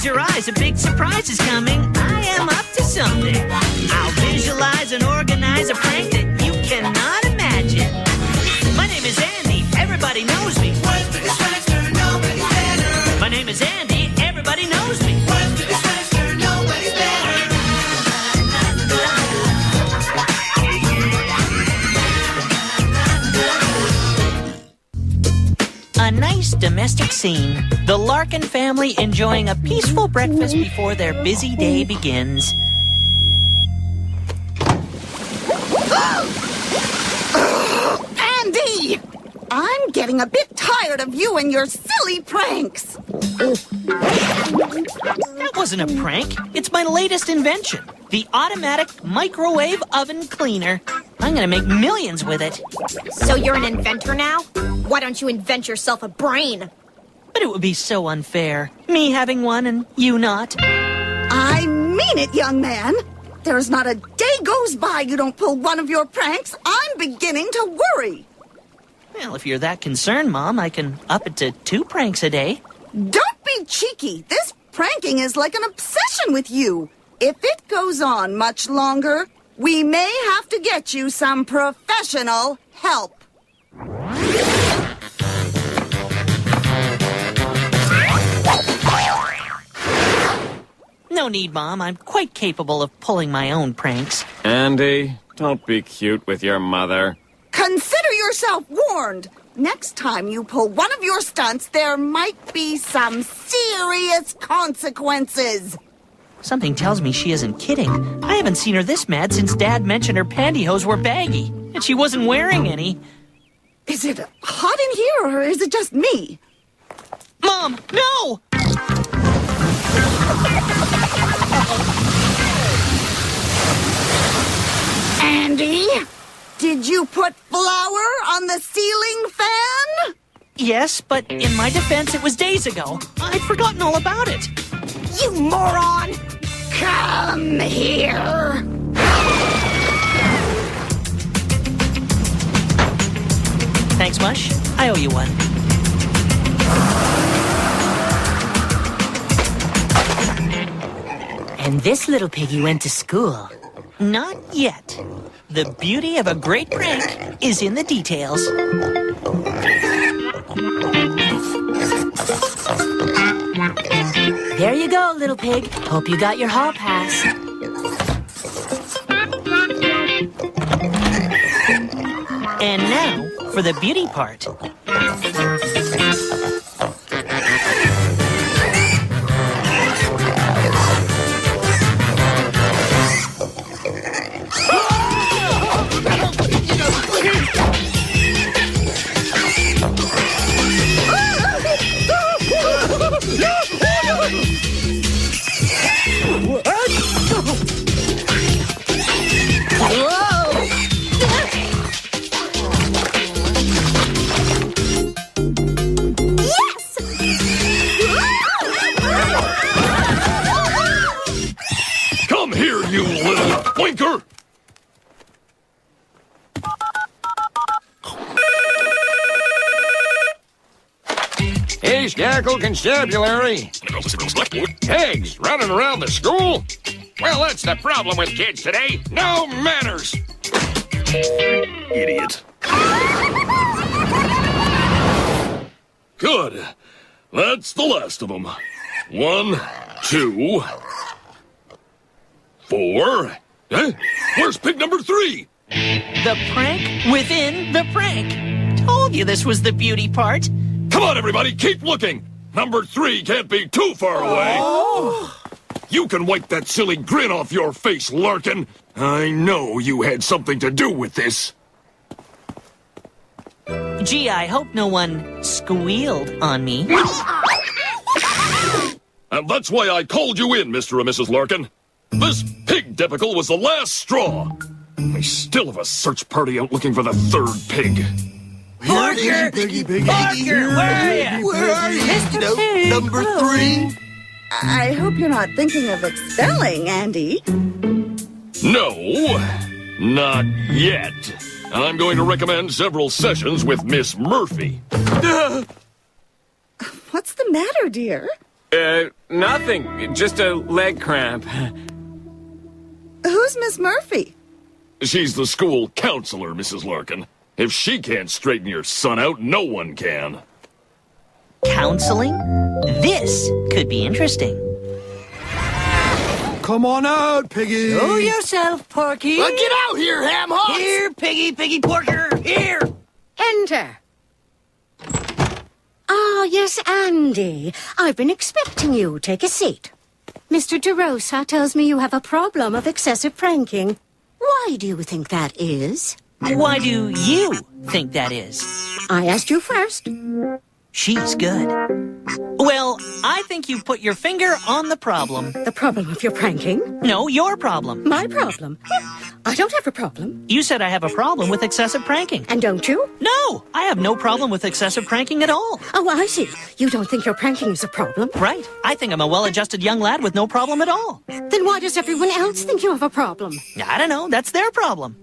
your eyes, a big surprise is coming. I am up to something. I'll visualize and organize a prank that you cannot imagine. My name is Andy, everybody knows me. My name is Andy, everybody knows me. A nice domestic scene. The Larkin family enjoying a peaceful breakfast before their busy day begins. Andy! I'm getting a bit tired of you and your silly pranks. That wasn't a prank. It's my latest invention. The automatic microwave oven cleaner. I'm gonna make millions with it. So you're an inventor now? Why don't you invent yourself a brain? But it would be so unfair. Me having one and you not. I mean it, young man. There's not a day goes by you don't pull one of your pranks. I'm beginning to worry. Well, if you're that concerned, Mom, I can up it to 2 pranks a day. Don't be cheeky. This pranking is like an obsession with you. If it goes on much longer, we may have to get you some professional help. No need, Mom. I'm quite capable of pulling my own pranks. Andy, don't be cute with your mother. Consider yourself warned. Next time you pull one of your stunts, there might be some serious consequences. Something tells me she isn't kidding. I haven't seen her this mad since Dad mentioned her pantyhose were baggy, and she wasn't wearing any. Is it hot in here, or is it just me? Mom, no! Andy, did you put flour on the ceiling fan? Yes, but in my defense, it was days ago. I'd forgotten all about it. You moron! Come here. Thanks, Mush. I owe you one. And this little piggy went to school. Not yet. The beauty of a great prank is in the details. There you go, little pig. Hope you got your hall pass. And now for the beauty part. Come here, you little blinker! Hey, Scarecrow Constabulary. Pigs running around the school? Well, that's the problem with kids today. No manners. Idiot. Good. That's the last of them. 1, 2, 4. Huh? Where's pig number 3? The prank within the prank. Told you this was the beauty part. Come on, everybody, keep looking. Number 3 can't be too far away. Oh. You can wipe that silly grin off your face, Larkin. I know you had something to do with this. Gee, I hope no one squealed on me. And that's why I called you in, Mr. and Mrs. Larkin. This pig debacle was the last straw. We still have a search party out looking for the 3rd pig. Parker! Piggy, Parker, where are you? Where are you? Mr. Pig. Number 3? I hope you're not thinking of expelling Andy. No, not yet. I'm going to recommend several sessions with Miss Murphy. What's the matter, dear? Nothing. Just a leg cramp. Who's Miss Murphy? She's the school counselor, Mrs. Larkin. If she can't straighten your son out, no one can. Counseling? This could be interesting. Come on out, Piggy. Show yourself, Porky. Get out here, Ham Hoss. Here, Piggy Porker, here! Enter. Ah, yes, Andy. I've been expecting you. Take a seat. Mr. DeRosa tells me you have a problem of excessive pranking. Why do you think that is? Why do you think that is? I asked you first. She's good. Well, I think you put your finger on the problem. The problem of your pranking? No, your problem. My problem? I don't have a problem. You said I have a problem with excessive pranking. And don't you? No, I have no problem with excessive pranking at all. Oh, I see. You don't think your pranking is a problem? Right. I think I'm a well-adjusted young lad with no problem at all. Then why does everyone else think you have a problem? I don't know. That's their problem.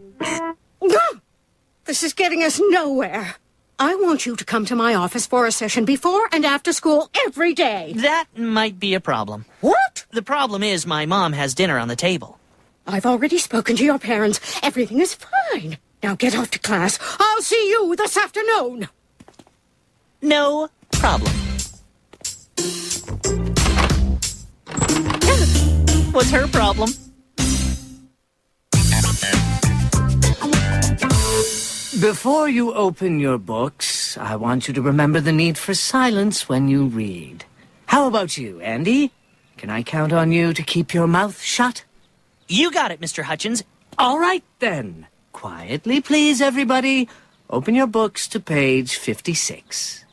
This is getting us nowhere. I want you to come to my office for a session before and after school every day. That might be a problem. What? The problem is my mom has dinner on the table. I've already spoken to your parents. Everything is fine. Now get off to class. I'll see you this afternoon. No problem. What's her problem? Before you open your books, I want you to remember the need for silence when you read. How about you, Andy? Can I count on you to keep your mouth shut? You got it, Mr. Hutchins. All right, then. Quietly, please, everybody. Open your books to page 56.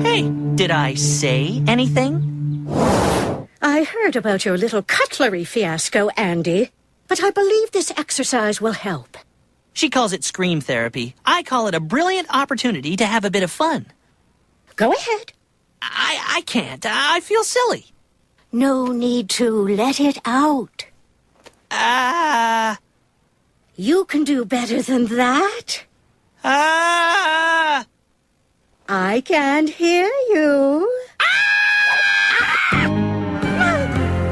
Hey, did I say anything? I heard about your little cutlery fiasco, Andy, but I believe this exercise will help. She calls it scream therapy. I call it a brilliant opportunity to have a bit of fun. Go ahead. I can't. I feel silly. No need to. Let it out. You can do better than that. I can't hear you.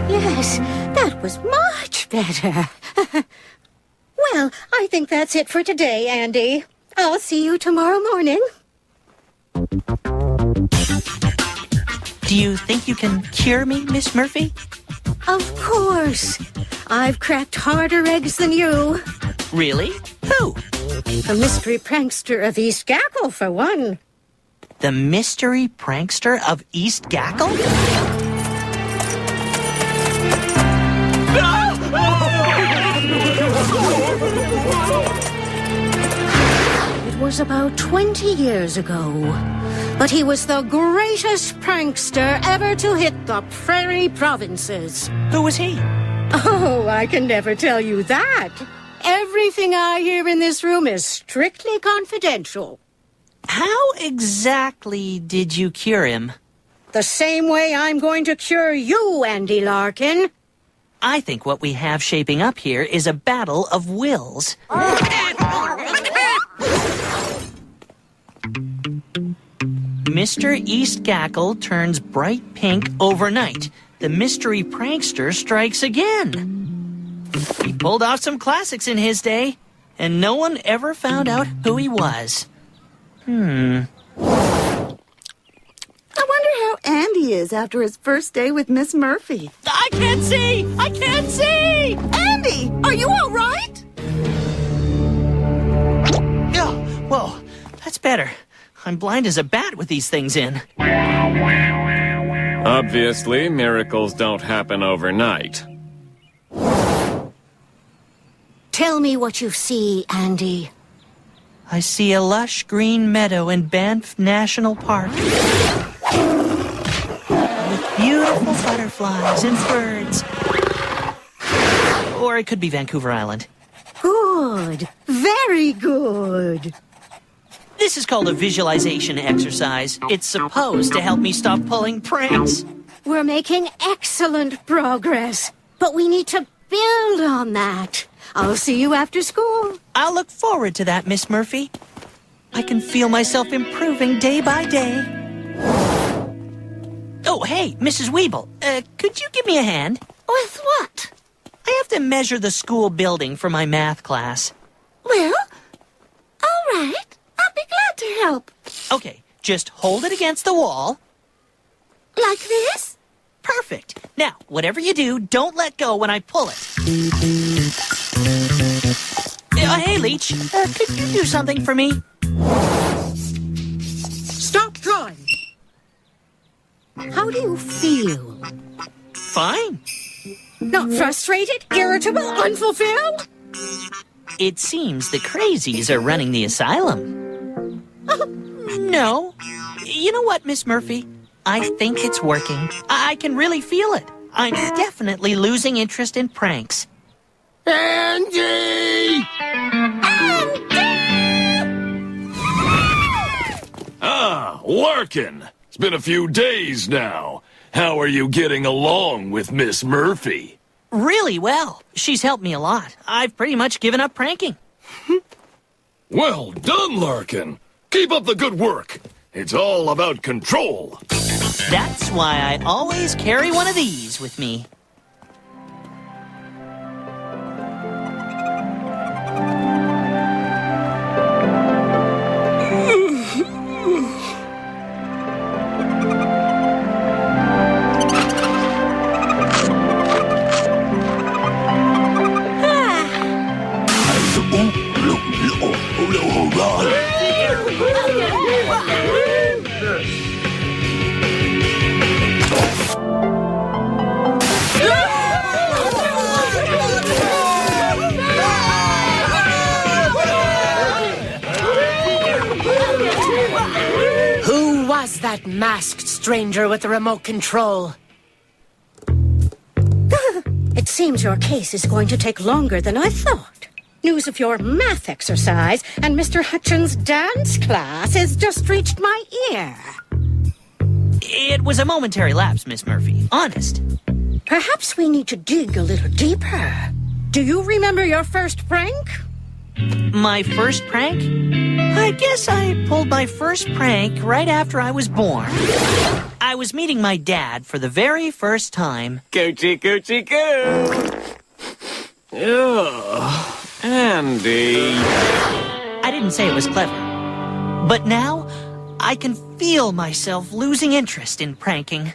Yes, that was much better. Well, I think that's it for today, Andy. I'll see you tomorrow morning. Do you think you can cure me, Miss Murphy? Of course. I've cracked harder eggs than you. Really? Who? The mystery prankster of East Gackle, for one. The mystery prankster of East Gackle? It was about 20 years ago. But he was the greatest prankster ever to hit the prairie provinces. Who was he? Oh, I can never tell you that. Everything I hear in this room is strictly confidential. How exactly did you cure him? The same way I'm going to cure you, Andy Larkin. I think what we have shaping up here is a battle of wills. Mr. East Gackle turns bright pink overnight. The mystery prankster strikes again. He pulled off some classics in his day, and no one ever found out who he was. I wonder how Andy is after his first day with Miss Murphy. I can't see! I can't see! Andy, are you all right? Oh, whoa, that's better. I'm blind as a bat with these things in. Obviously, miracles don't happen overnight. Tell me what you see, Andy. I see a lush green meadow in Banff National Park. With beautiful butterflies and birds. Or it could be Vancouver Island. Good. Very good. This is called a visualization exercise. It's supposed to help me stop pulling pranks. We're making excellent progress, but we need to build on that. I'll see you after school. I'll look forward to that, Miss Murphy. I can feel myself improving day by day. Oh, hey, Mrs. Weeble, could you give me a hand? With what? I have to measure the school building for my math class. Well, all right. I'll be glad to help. Okay, just hold it against the wall. Like this? Perfect. Now, whatever you do, don't let go when I pull it. Hey, Leech, could you do something for me? Stop drawing. How do you feel? Fine. Not frustrated, irritable, unfulfilled? It seems the crazies are running the asylum. No. You know what, Miss Murphy? I think it's working. I can really feel it. I'm definitely losing interest in pranks. Andy! Ah, Larkin. It's been a few days now. How are you getting along with Miss Murphy? Really well. She's helped me a lot. I've pretty much given up pranking. Well done, Larkin. Keep up the good work. It's all about control. That's why I always carry one of these with me. Who was that masked stranger with the remote control? It seems your case is going to take longer than I thought. News of your math exercise and Mr. Hutchins' dance class has just reached my ear. It was a momentary lapse, Miss Murphy. Honest. Perhaps we need to dig a little deeper. Do you remember your first prank? My first prank? I guess I pulled my first prank right after I was born. I was meeting my dad for the very first time. Coochie coochie coo. Ugh. Andy. I didn't say it was clever. But now, I can feel myself losing interest in pranking.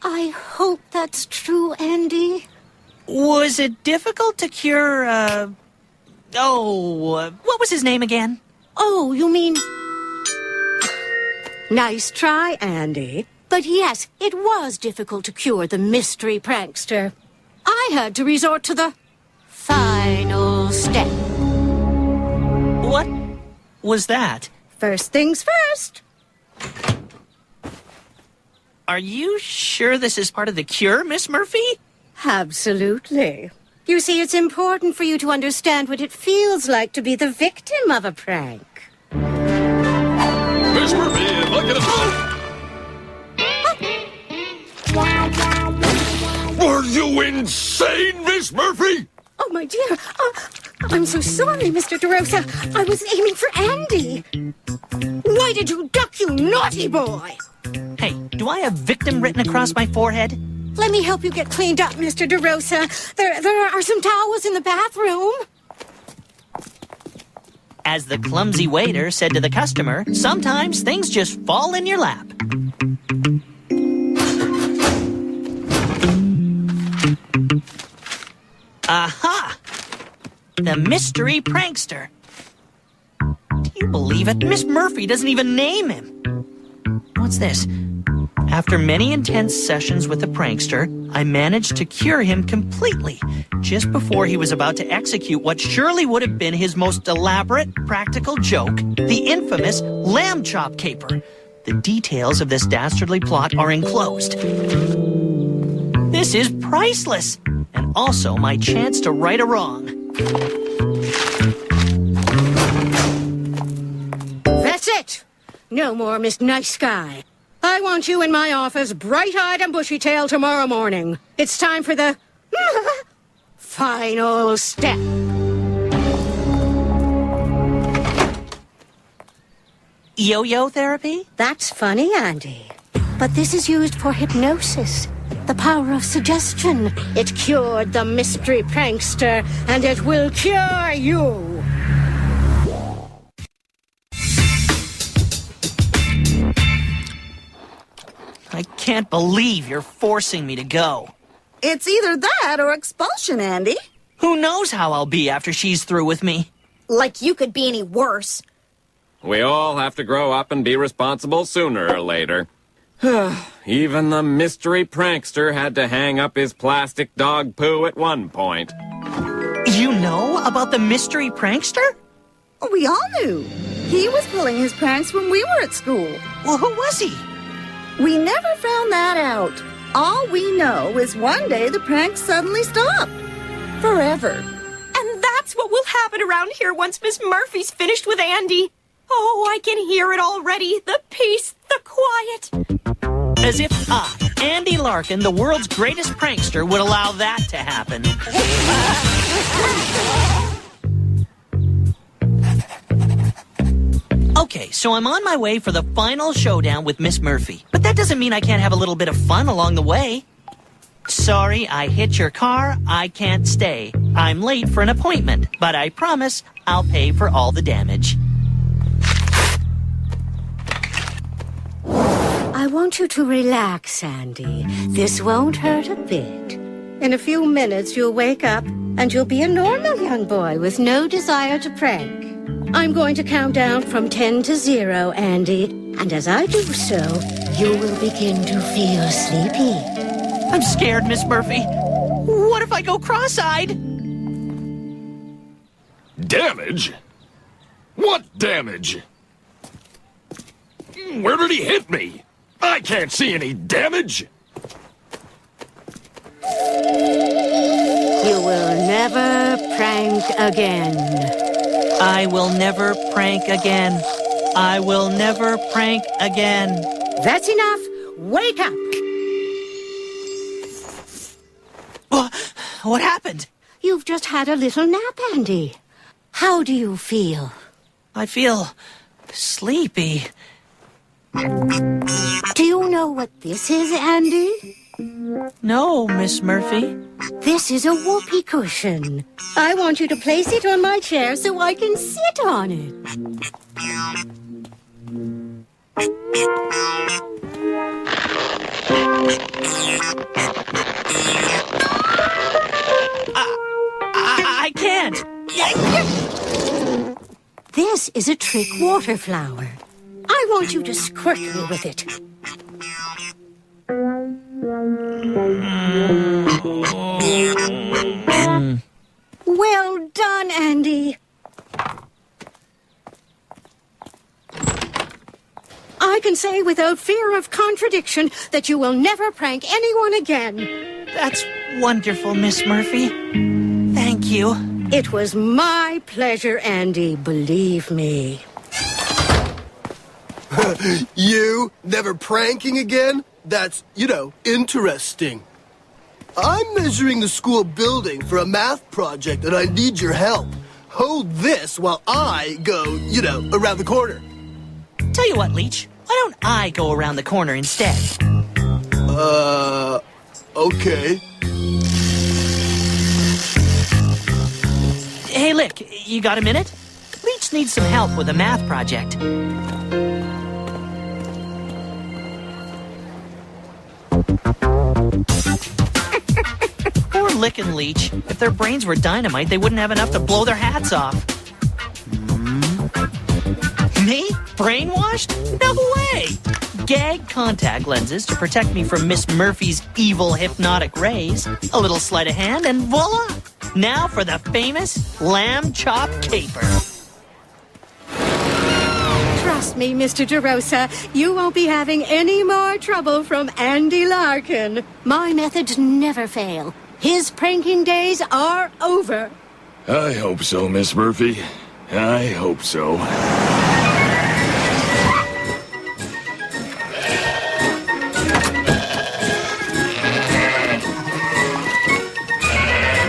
I hope that's true, Andy. Was it difficult to cure, what was his name again? Oh, you mean... Nice try, Andy. But yes, it was difficult to cure the mystery prankster. I had to resort to the final step. What was that? First things first. Are you sure this is part of the cure, Miss Murphy? Absolutely. You see, it's important for you to understand what it feels like to be the victim of a prank. Miss Murphy, if I can... Are you insane, Miss Murphy? Oh, my dear. I'm so sorry, Mr. DeRosa. I was aiming for Andy. Why did you duck, you naughty boy? Hey, do I have victim written across my forehead? Let me help you get cleaned up, Mr. DeRosa. There are some towels in the bathroom. As the clumsy waiter said to the customer, sometimes things just fall in your lap. Aha! The mystery prankster. Do you believe it? Miss Murphy doesn't even name him. What's this? After many intense sessions with the prankster, I managed to cure him completely, just before he was about to execute what surely would have been his most elaborate practical joke, the infamous lamb chop caper. The details of this dastardly plot are enclosed. This is priceless, and also my chance to right a wrong. That's it. No more Miss Nice Guy. I want you in my office, bright-eyed and bushy-tailed tomorrow morning. It's time for the final step. Yo-yo therapy? That's funny, Andy. But this is used for hypnosis. The power of suggestion. It cured the mystery prankster, and it will cure you. I can't believe you're forcing me to go. It's either that or expulsion, Andy. Who knows how I'll be after she's through with me? Like you could be any worse. We all have to grow up and be responsible sooner or later. Even the mystery prankster had to hang up his plastic dog poo at one point. You know about the mystery prankster? We all knew. He was pulling his pranks when we were at school. Well, who was he? We never found that out. All we know is one day the pranks suddenly stopped. Forever. And that's what will happen around here once Miss Murphy's finished with Andy. Oh, I can hear it already. The peace, the quiet. As if I, Andy Larkin, the world's greatest prankster, would allow that to happen. Okay, so I'm on my way for the final showdown with Miss Murphy. But that doesn't mean I can't have a little bit of fun along the way. Sorry, I hit your car. I can't stay. I'm late for an appointment, but I promise I'll pay for all the damage. I want you to relax, Andy. This won't hurt a bit. In a few minutes, you'll wake up, and you'll be a normal young boy with no desire to prank. I'm going to count down from 10 to 0, Andy. And as I do so, you will begin to feel sleepy. I'm scared, Miss Murphy. What if I go cross-eyed? Damage? What damage? Where did he hit me? I can't see any damage. You will never prank again. I will never prank again. I will never prank again. That's enough. Wake up. What happened? You've just had a little nap, Andy. How do you feel? I feel sleepy. Do you know what this is, Andy? No, Miss Murphy. This is a whoopee cushion. I want you to place it on my chair so I can sit on it. I can't. This is a trick water flower. I want you to squirt me with it. Well done, Andy. I can say without fear of contradiction that you will never prank anyone again. That's wonderful, Miss Murphy. Thank you. It was my pleasure, Andy, believe me. You never pranking again? That's, interesting. I'm measuring the school building for a math project and I need your help. Hold this while I go, around the corner. Tell you what, Leech. Why don't I go around the corner instead? Okay. Hey, Lick, you got a minute? Leech needs some help with a math project. Poor Lick and Leech. If their brains were dynamite, they wouldn't have enough to blow their hats off. Me? Brainwashed? No way! Gag contact lenses to protect me from Miss Murphy's evil hypnotic rays. A little sleight of hand and voila! Now for the famous lamb chop caper. Trust me, Mr. DeRosa, you won't be having any more trouble from Andy Larkin. My methods never fail. His pranking days are over. I hope so, Miss Murphy. I hope so.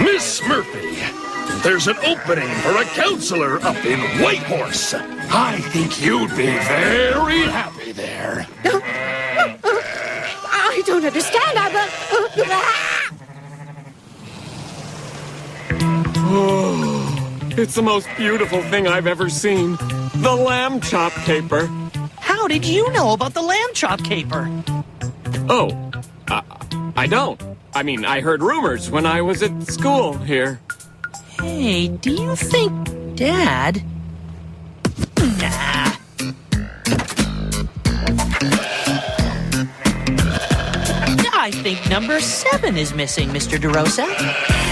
Miss Murphy, there's an opening for a counselor up in Whitehorse. I think you'd be very happy there. I don't understand. It's the most beautiful thing I've ever seen. The lamb chop caper. How did you know about the lamb chop caper? Oh, I don't. I mean, I heard rumors when I was at school here. Hey, do you think Dad... Nah. I think number 7 is missing, Mr. DeRosa.